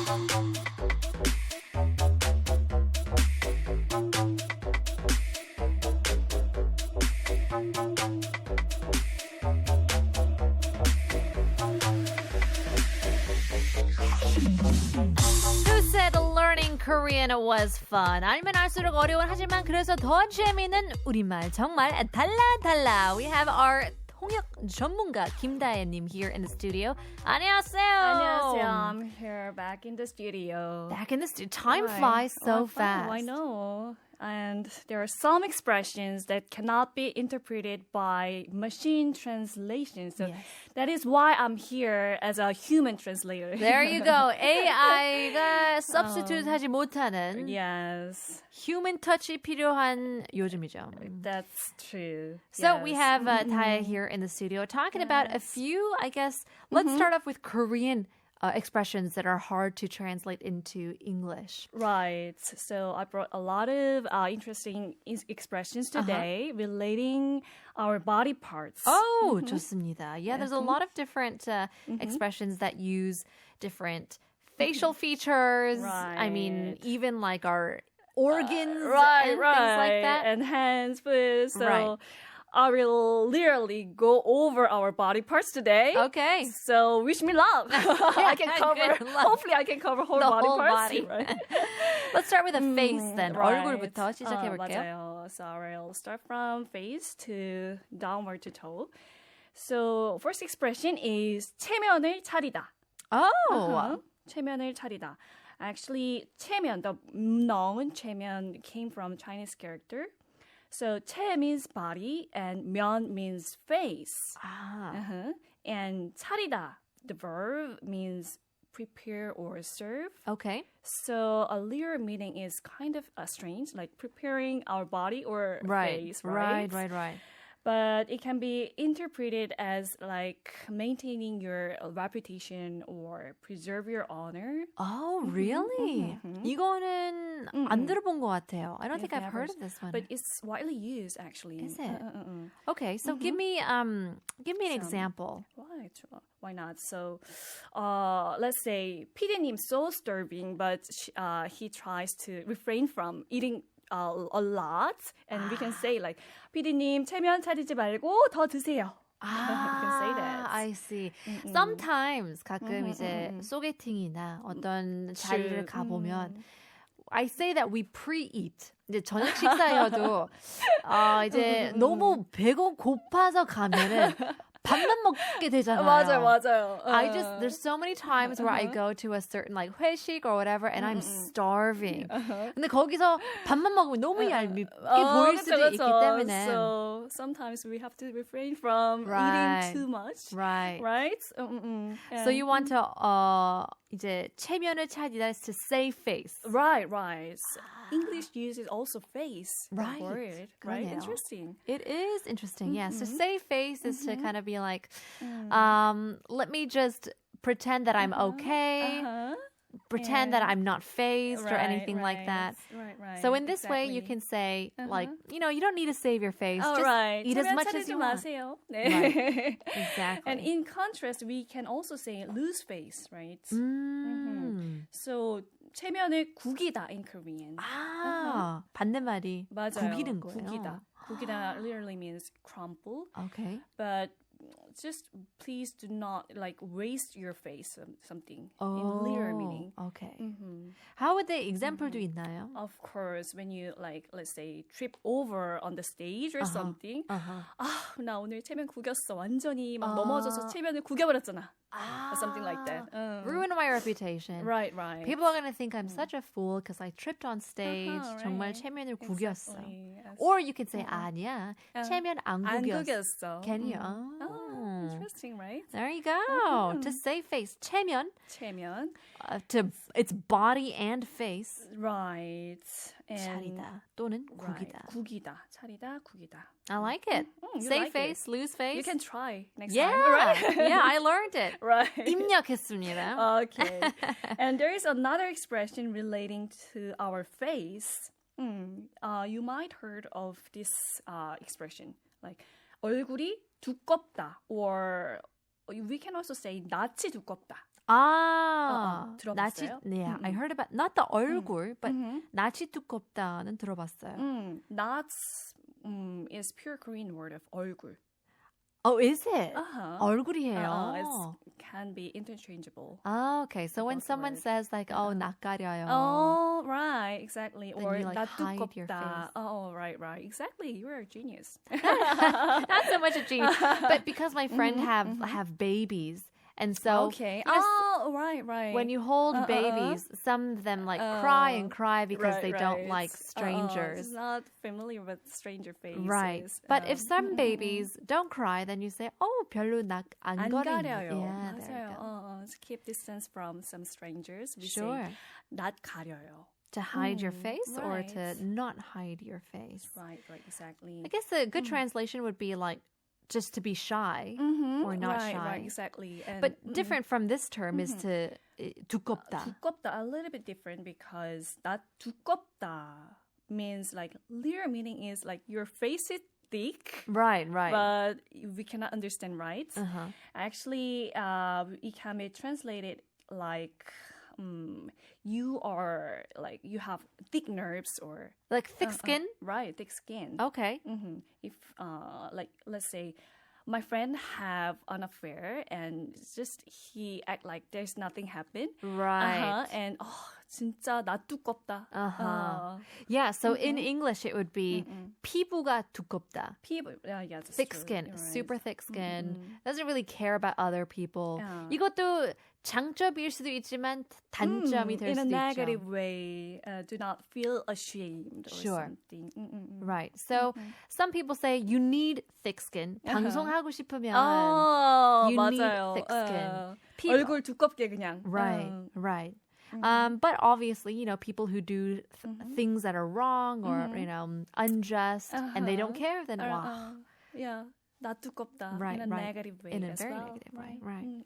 Who said learning Korean was fun? 알면 알수록 어려운 하지만 그래서 더 재미있는 우리말 정말 달라. We have our 통역 전문가 김다혜님 here in the studio. 안녕하세요. 안녕하세요. I'm here back in the studio. Back in the studio. Time flies so fast. I know. And there are some expressions that cannot be interpreted by machine translation. So that is why I'm here as a human translator. There you go. AI가 substitute 하지 못하는 Yes. human touch이 필요한 요즘이죠. That's true. So we have Taya here in the studio talking about a few, I guess, let's start off with Korean expressions that are hard to translate into English. Right. So I brought a lot of interesting expressions today relating our body parts. Oh, 좋습니다. Yeah, there's a lot of different expressions that use different facial features. Right. I mean, even like our organs and things right. like that. And hands, foot. So Right. I will literally go over our body parts today. Okay. So wish me luck. I can cover. Good luck. Hopefully, I can cover whole The body whole parts. body. Right? Let's start with the face then. Right. 얼굴부터 시작해볼게요. 맞아요. So I'll start from face to downward to toe. So first expression is 체면을 차리다. Oh. 체면을 차리다. Actually, 체면, the noun 체면 came from Chinese character. So 체 means body and 면 means face. Ah. And 차리다, the verb means prepare or serve. Okay. So a literal meaning is kind of strange, like preparing our body or face, Right. right? But it can be interpreted as like maintaining your reputation or preserve your honor. Oh, really? 이거는 안 들어본 것 같아요. I don't think I've Never. heard of this one. But it's widely used actually. Is it? Okay, so give me an example. Right, why not? So, let's say PD님 so starving, but he tries to refrain from eating a lot, and we can say like PD님 체면 차리지 말고 더 드세요. You can say that. I see. Sometimes 가끔 이제 소개팅이나 어떤 자리를 가보면 I say that we pre-eat. 이제 저녁 식사여도 이제 너무 배가 고파서 가면은 밥만 먹게 되잖아요. 맞아요. There's so many times where I go to a certain like 회식 or whatever and I'm starving. 근데 거기서 밥만 먹으면 너무 얄밉게 보일 수도 있기 때문에. So sometimes we have to refrain from eating too much. Right? So you want to 이제 체면을 차리다 is to save face. Right. English uses also face. Right. Word, 그러네요. right? Interesting. It is interesting, yeah. So save face is to kind of be like, let me just pretend that I'm okay, pretend that I'm not phased or anything like that. Right. So in this way, you can say, like, you don't need to save your face. Just eat as much as you want. 마세요. Right. Exactly. And in contrast, we can also say lose face, right? So 체면을 구기다 in Korean. 반대말이 맞아요. 구기는 거예요. 구기다 literally means crumple. Okay. But just please do not like waste your face something in literal meaning. Okay. How would the example도 있나요? Of course, when you like let's say trip over on the stage or something. 나 오늘 체면 구겼어. 완전히 막 넘어져서 체면을 구겨버렸잖아. Or something like that. Ruin my reputation. Right. People are going to think I'm such a fool because I tripped on stage. Right. 정말 체면을 구겼어. Exactly. Yes. Or you can say 아니야. 체면 안 안 구겼어. 구겼어. Can you? Interesting, right? There you go. To save face. 체면. 체면. To its body and face. Right. And 차리다 또는 right. 구기다. 구기다. 차리다, 구기다. I like it. You Save like face, it. lose face. You can try next yeah. time. Right? Yeah, I learned it. Right. 입력했습니다. Okay. And there is another expression relating to our face. You might heard of this expression. Like 얼굴이 두껍다 or we can also say 낯이 두껍다. 들어봤어요? Yeah, I heard about not the 얼굴, but 낯이 두껍다는 들어봤어요. Not is pure Korean word of 얼굴. Oh, is it? Uh-huh. 얼굴이에요. It can be interchangeable. Oh, okay. So when both someone words. says like, "Oh, 낯 가려요," Oh, right, exactly. Then Or you, like, 나 hide your 두껍다. face. Oh, right. Exactly. You're a genius. not so much a genius, but because my friend have babies, and so Okay. you know, Oh, right. when you hold babies, some of them like cry and cry because Right, they don't like It's strangers. not familiar with stranger faces. Right. But if some babies don't cry, then you say, "Oh, 별로 안 안 가려요." 가려요. Yeah, there you 맞아요. go. To keep distance from some strangers, we Sure. say 낯 가려요. To hide your face or right. to not hide your face. Right, exactly. I guess a good translation would be like just to be shy or not right, shy. Right, exactly. And, But different from this term is to 두껍다. 두껍다, a little bit different because 나 두껍다 means like literal meaning is like your face is thick. Right. But we cannot understand right. Uh-huh. Actually, it can be translated like you are like you have thick nerves or Like thick skin? right, thick skin. Okay. If like let's say my friend have an affair and just he act like there's nothing happened. Right. And 진짜 나 두껍다. Yeah, so in English it would be 피부가 두껍다. 피부, yeah, that's Thick true. skin, You're right. super thick skin. Doesn't really care about other people. Yeah. 이것도 장점일 수도 있지만 단점이 될 in a 수도 negative 있죠. way, do not feel ashamed or Sure. something. Right. So some people say you need thick skin. 방송하고 싶으면 you need 맞아요. thick skin. 피부- 얼굴 두껍게 그냥. Right. But obviously, you know, people who do things that are wrong or, you know, unjust and they don't care, then wow. Yeah. 나 두껍다. Right, in a right. negative way In a as very well. negative way, right. 음.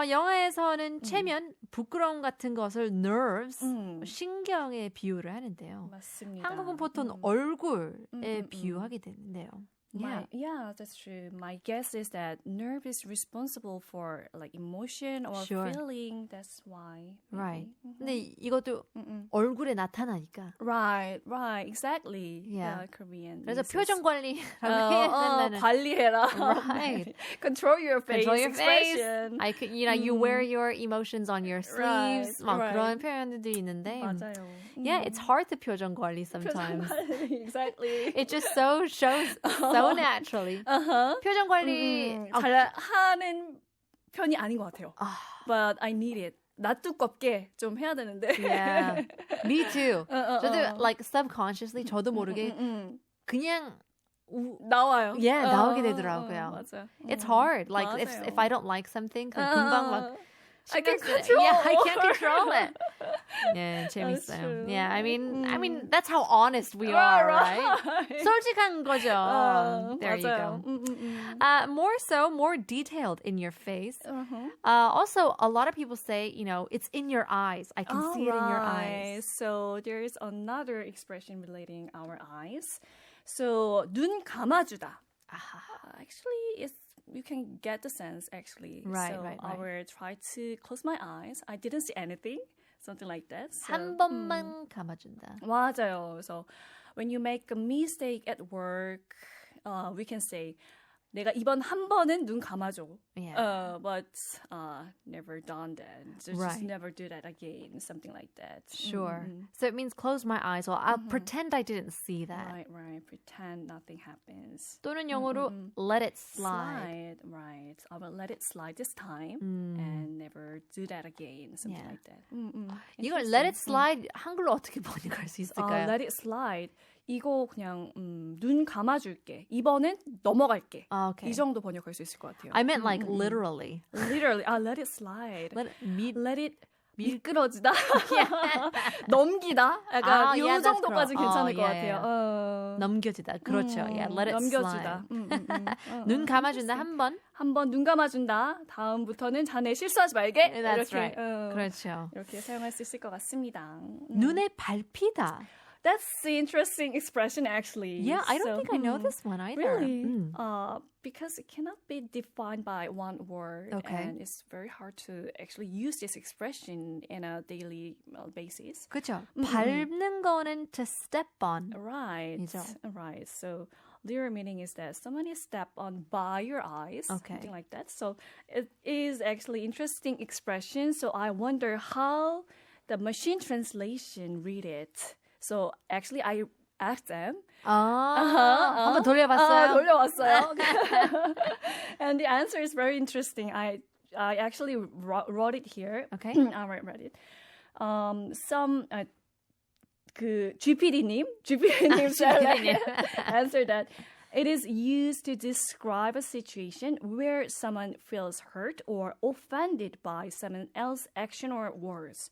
영어에서는 체면, 부끄러움 같은 것을 nerves, 신경에 비유를 하는데요. 맞습니다. 한국은 보통 얼굴에 비유하게 되는데요. Yeah, that's true. My guess is that nerve is responsible for like emotion or Sure. feeling. That's why. Right. 근데 이것도 얼굴에 나타나니까. Right, exactly. Yeah. Korean. 그래서 uses. 표정 관리라고 해야 된다는. 관리해라. Right. Control your face. Control your face. expression. I could, you know, you wear your emotions on your sleeves. 막 right. 그런 표현들도 있는데. 맞아요. Yeah, it's hard to 표정 관리 sometimes. Exactly. It just so shows so naturally. 표정 관리 잘 하는 편이 아닌 것 같아요. But I need it. 나 두껍게 좀 해야 되는데. Yeah, me too. 저도 like subconsciously 저도 모르게 그냥 나와요. Yeah, 나오게 되더라고요. 맞아. It's hard. Like 맞아요. if I don't like something, 금방 막 I can 신경 쓰- control. Yeah, I can't control it. Yeah, 재밌어요. true. Yeah, I mean that's how honest we are, right? 솔직한 거죠. There you 맞아요. go. More detailed in your face. Also, a lot of people say, you know, it's in your eyes. I can see it in your eyes. So there's another expression relating our eyes. So 눈 감아주다. Actually, you can get the sense actually. Right, so right. I will try to close my eyes. I didn't see anything, something like that. So, 한 번만 감아준다. 맞아요. So when you make a mistake at work, we can say 내가 이번 한 번은 눈 감아줘. Yeah. But never done that. Just Right. never do that again. Something like that. Sure. So it means close my eyes. Well, I'll pretend I didn't see that. Right. Pretend nothing happens. 또는 영어로 let it slide. Right. I will let it slide this time and never do that again. Something Yeah. like that. 이걸 let it slide 한글로 어떻게 번역할 수 있을까요? Let it slide. 이거 그냥 눈 감아줄게. 이번엔 넘어갈게. Okay. 이 정도 번역할 수 있을 것 같아요. I meant like literally. Literally, let it slide. Let it 미끄러지다. 넘기다. 약간 이 yeah, that's 정도까지 correct. 괜찮을 것 yeah. 같아요. 넘겨지다. 그렇죠. Yeah, let it 넘겨주다. slide. 눈 감아준다 한 번. 한 번 눈 감아준다. 다음부터는 자네 실수하지 말게. That's 이렇게, right. 그렇죠. 이렇게 사용할 수 있을 것 같습니다. 눈에 밟히다. That's the interesting expression, actually. Yeah, I don't think I know this one either. Really? Because it cannot be defined by one word. Okay. And it's very hard to actually use this expression in a daily basis. 그렇죠. 밟는 거는 to step on. Right. 이죠. Right. So literal meaning is that someone is stepped on by your eyes. Okay. Something like that. So it is actually interesting expression. So I wonder how the machine translation read it. So actually I asked them. 한번 돌려봤어요? 돌려봤어요. And the answer is very interesting. I actually wrote it here. Okay. I read it. Some GPD님 answered that it is used to describe a situation where someone feels hurt or offended by someone else's action or words.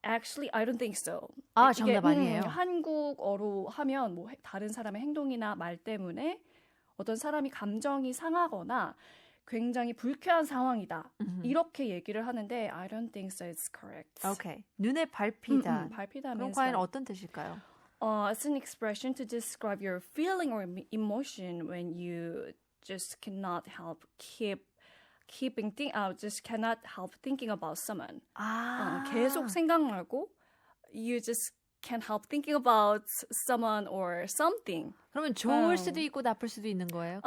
Actually, I don't think so. 정답 아니에요? 한국어로 하면 뭐 다른 사람의 행동이나 말 때문에 어떤 사람이 감정이 상하거나 굉장히 불쾌한 상황이다. 이렇게 얘기를 하는데 I don't think so it's correct. Okay. 눈에 밟히다. 밟히다 그럼 means 과연 like, 어떤 뜻일까요? it's an expression to describe your feeling or emotion when you just cannot help just cannot help thinking about someone. 계속 생각나고 you just can't help thinking about someone or something. 그러면 좋을 수도 있고 나쁠 수도 있는 거예요?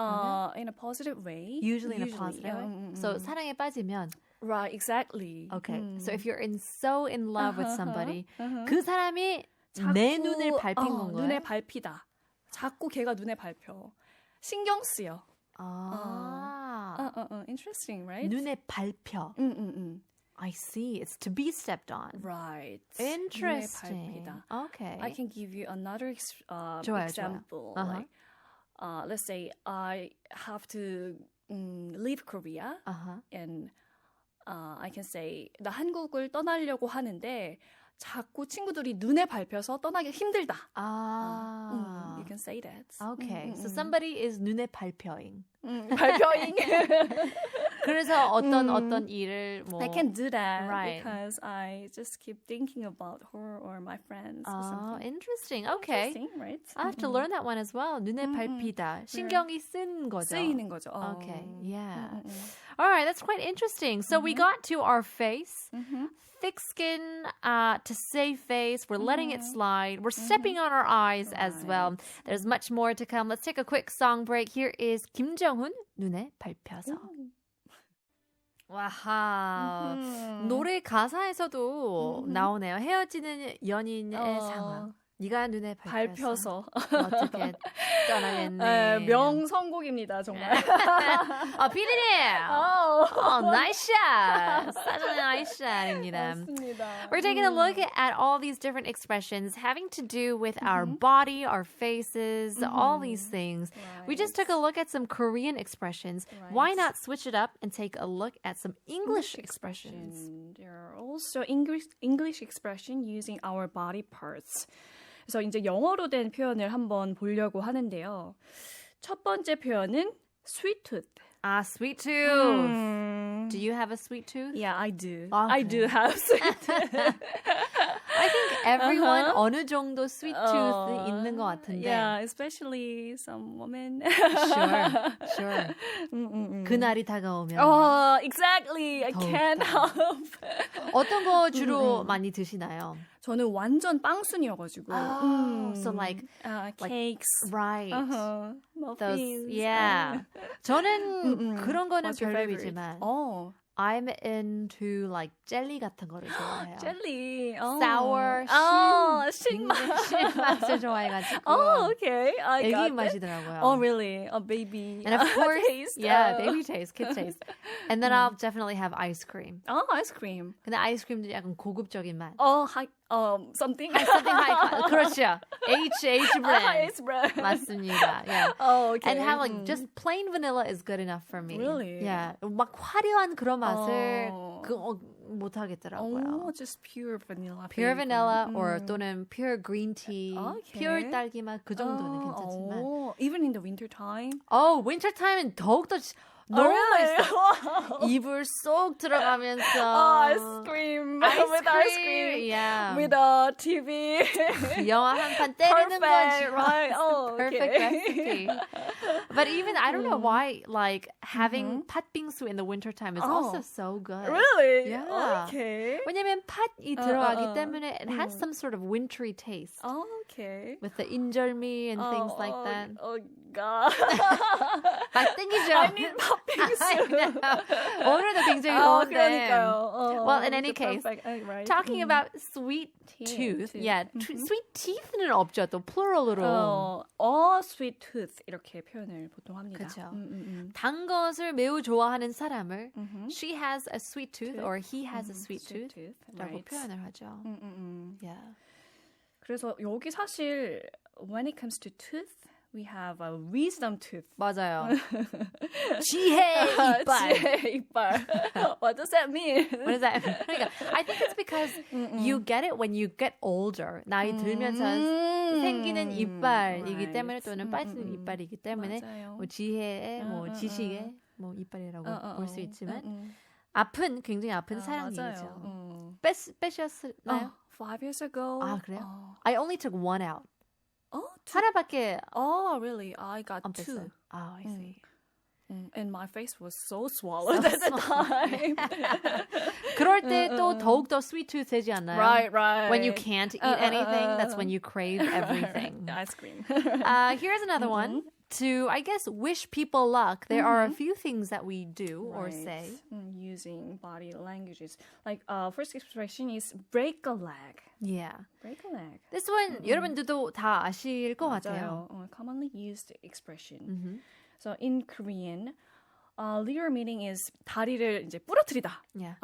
In a positive way. Usually in a positive way. So 사랑에 빠지면 Right, exactly. Okay. So if you're so in love with somebody, 그 사람이 내 눈을 밟힌 건가요? 눈에 밟히다. 자꾸 걔가 눈에 밟혀. 신경 쓰여. Interesting, right? 눈에 밟혀. I see. It's to be stepped on. Right. Interesting. 눈에 밟히다. Okay. I can give you another 좋아요, example. 좋아요. Like, let's say I have to leave Korea, and I can say 나 한국을 떠나려고 하는데 자꾸 친구들이 눈에 밟혀서 떠나기 힘들다. You can say that. Okay. So somebody is 눈에 밟혀잉. 발표잉. 그래서 어떤 일을 뭐 I can do that Right. because I just keep thinking about her or my friends or something. Interesting. Okay. Interesting, right? I have to learn that one as well. 눈에 밟히다. 신경이 쓴 거죠. 쓰이는 거죠. Okay. Yeah. All right. That's quite interesting. So we got to our face. Thick skin to save face. We're letting it slide. We're stepping on our eyes as well. There's much more to come. Let's take a quick song break. Here is 김정훈, 눈에 밟혀서. 와하. 노래 가사에서도 나오네요. 헤어지는 연인의 상황. 네가 눈에 밟혀서 어떻게 떠나겠네. 명선곡입니다, 정말. 피디님! 나이스 샷! 사전에 나이스 샷입니다. 맞습니다. We're taking a look at all these different expressions having to do with our body, our faces, all these things. Right. We just took a look at some Korean expressions. Right. Why not switch it up and take a look at some English expressions? There are also English expression using our body parts. 그래서 이제 영어로 된 표현을 한번 보려고 하는데요. 첫 번째 표현은 sweet tooth. Sweet tooth. Do you have a sweet tooth? Yeah, I do. Okay. I do have sweet tooth. I think everyone 어느 정도 sweet tooth 있는 것 같은데. Yeah, especially some women. Sure. 그날이 다가오면. Exactly. I can't help. 어떤 거 주로 많이 드시나요? 저는 완전 빵순이어가지고. So like cakes. Right. Muffins. Those, yeah. 저는 그런 거는 What's your favorite? 별로이지만 I'm into like 젤리 같은 거를 좋아해요. jelly. Sour, 신맛을 좋아해가지고. Okay. I 애기 got it. 맛이더라고요. Oh, really? A baby. And of course, taste. yeah, baby taste, kid taste. And then I'll definitely have ice cream. Ice cream. 근데 아이스크림도 약간 고급적인 맛. Something. Something high, 그렇죠. H brand. It's bread. 맞습니다. Yeah. Okay. And have like just plain vanilla is good enough for me. Really? Yeah. 막 화려한 그런 맛을 못 하겠더라고요. Just pure vanilla. Pure vanilla or 또는 pure green tea, Okay. pure 딸기 맛 그 정도는 괜찮지만. Even in the winter time. Winter time은 더욱더 너무 really? 맛있어. Wow. 입을 쏙 들어가면서 Ice cream with ice cream yeah. with a TV. 영화 한 판 때리는 Perfect, 거죠. right? Oh, Perfect okay. recipe. But even I don't know why like having 팥빙수 in the wintertime is also so good. Really? Yeah. Okay. 왜냐면 팥이 들어가기 때문에 it has some sort of wintry taste. Oh, okay. With the 인절미 and things like that. Oh, God. 막 땡기죠? I need 팥빙수. 오늘도 굉장히 더운데. 그러니까요. Well, in any the case, perfect, right? talking about sweet tooth. Yeah, sweet teeth는 없죠. 또 plural으로. sweet tooth 이렇게 표현을 보통 합니다. 그렇죠. 단 것을 매우 좋아하는 사람을 she has a sweet tooth or he has a sweet tooth라고 right. 표현을 하죠. Yeah. 그래서 여기 사실 when it comes to tooth, we have a wisdom tooth. 맞아요. 지혜 이빨. 지혜 이빨. What does that mean? What does that mean? 그러니까, I think it's because you get it when you get older. 나이 들면서 생기는 이빨이기 때문에 또는 빠지는 이빨이기 때문에 뭐 지혜의 뭐 지식의 뭐 이빨이라고 볼 수 있지만 아픈 굉장히 아픈 사랑이죠. 빼셨나요? 5 years ago. 아 그래요? I only took one out. two? 하나밖에 Oh, really? I got 안 2. 뺐어요. I see. And my face was so swollen at the time. 그럴 때 또 더욱 더 sweet tooth 되지 않나요? Right. When you can't eat anything, that's when you crave everything. Ice cream. Here's another one. To, I guess, wish people luck, there are a few things that we do or say. Using body languages. Like, first expression is break a leg. Yeah. Break a leg. This one, 여러분들도 다 아실 것 같아요. Commonly used expression. So, in Korean, literal meaning is 다리를 이제 부러뜨리다. Yeah.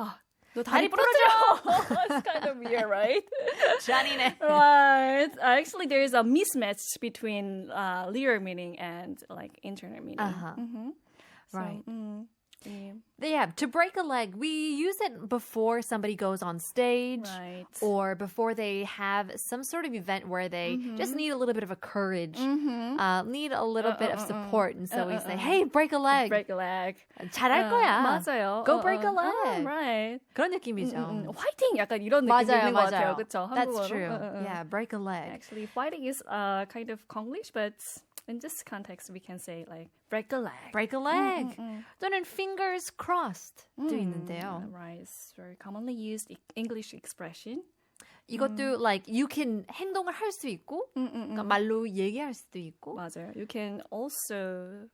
너 다리 부러져! It's kind of weird, right? 잔인해. Right. Actually, there is a mismatch between literal meaning and like internal meaning. Right. Yeah. Yeah, to break a leg, we use it before somebody goes on stage Right. or before they have some sort of event where they just need a little bit of a courage, need a little bit of support. And so we say, hey, break a leg. Break a leg. 잘할 거야. 맞아요. Go break a leg. Right. 그런 느낌이죠. 화이팅! 약간 이런 느낌 드는 것 같아요. 맞아요. 그쵸? That's 한국어로. true. Yeah, break a leg. Actually, fighting is kind of Konglish, but in this context, we can say like break a leg. Break a leg. 또는 fingers crossed도 있는데요. Right, it's very commonly used English expression. 이것도 like you can 행동을 할 수 있고 그러니까 말로 얘기할 수도 있고 맞아요. You can also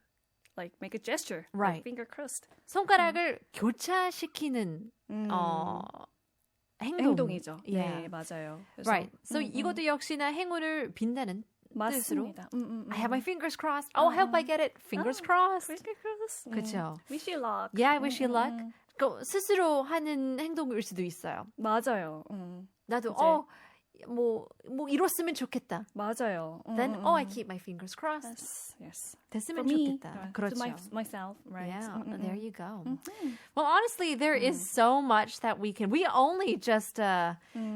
like make a gesture, right. like finger crossed. 손가락을 교차시키는 행동이죠. Yeah. 네, 맞아요. 그래서, Right. So 이것도 역시나 행운을 빈다는 뜻으로. 맞습니다. I have my fingers crossed. Oh, I hope I get it. Fingers crossed. Finger crossed. 그렇죠. Wish you luck. Yeah, I wish you luck. 그 스스로 하는 행동일 수도 있어요. 맞아요. 나도 뭐 이뤘으면 좋겠다. 맞아요. Then I keep my fingers crossed. Yes. 됐으면 For me, 좋겠다. 그렇죠. to myself, right? Yeah, there you go. Well, honestly, there is so much that we only just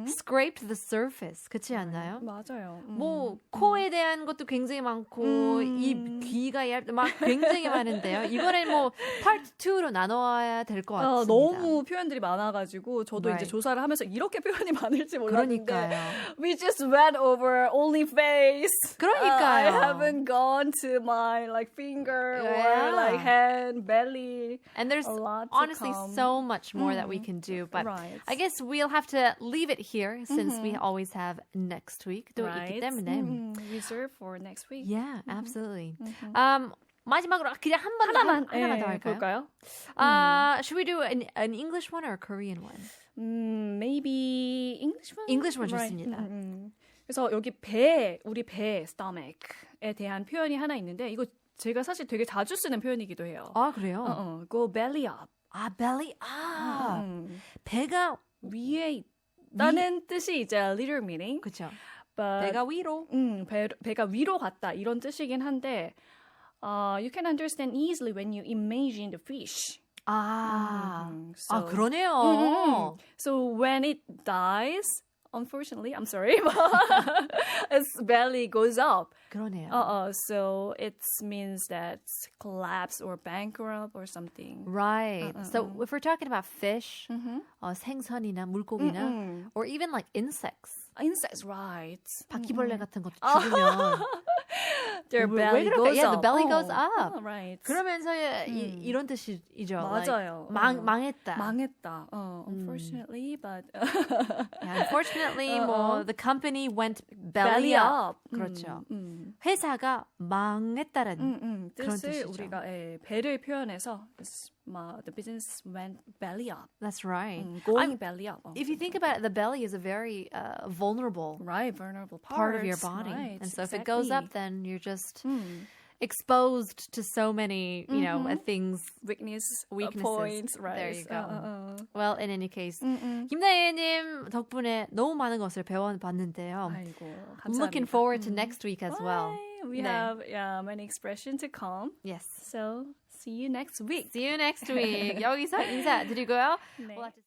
scraped the surface. 그렇지 않나요? 맞아요. 뭐 코에 대한 것도 굉장히 많고 입, 귀가 막 굉장히 많은데요. 이거는 뭐 part 2로 나눠야 될 것 같습니다. 너무 표현들이 많아가지고 저도 Right. 이제 조사를 하면서 이렇게 표현이 많을지 몰랐는데 그러니까요. We just went over only face. 그러니까요. I haven't gone to my like finger or like hand, belly. And there's a lot to honestly come. so much more that we can do. But Right. I guess we'll have to leave it here since we always have next week 또 있기 때문에. Reserve for next week. Yeah, absolutely. 마지막으로 그냥 하나만 더 할까요? 볼까요? Should we do an English one or a Korean one? Maybe English one? English one Right. 좋습니다. 그래서 여기 우리 배, stomach에 대한 표현이 하나 있는데 이거 제가 사실 되게 자주 쓰는 표현이기도 해요. 아, 그래요? Go belly up. 아, belly. 배가 위에 있다는 뜻이 이제 literal meaning. 그렇죠. But, 배가 위로. 배가 위로 갔다 이런 뜻이긴 한데 you can understand easily when you imagine the fish. 아, So, 그러네요. So when it dies unfortunately, I'm sorry, but its belly goes up. 그러네요. So it means that collapse or bankrupt or something. Right. So if we're talking about fish, 생선이나 물고기나, or even like insects. Insects, right. 바퀴벌레 같은 것도 죽으면 Their belly 왜 goes yeah, up. the belly goes up. Right. 그러면서 이런 뜻이죠. 맞아요. Like, 망했다. 망했다. Unfortunately, but Yeah, unfortunately, 뭐 the company went belly up. 그렇죠. 회사가 망했다라는 그런 뜻을 뜻이죠. 우리가 배를 표현해서 the business went belly up. That's right. Going belly up. If you think about it, the belly is a very vulnerable vulnerable part of your body. Right, And so if it goes up, then you're just exposed to so many, you know, things. weaknesses. Weaknesses. Right. There you go. Well, in any case, 김다혜님 덕분에 너무 많은 것을 배워봤는데요. 아이고, I'm looking 감사합니다. forward to next week as well. We have many expressions to come. Yes. So see you next week. See you next week. 여기서 인사드리고요. 네. We'll have to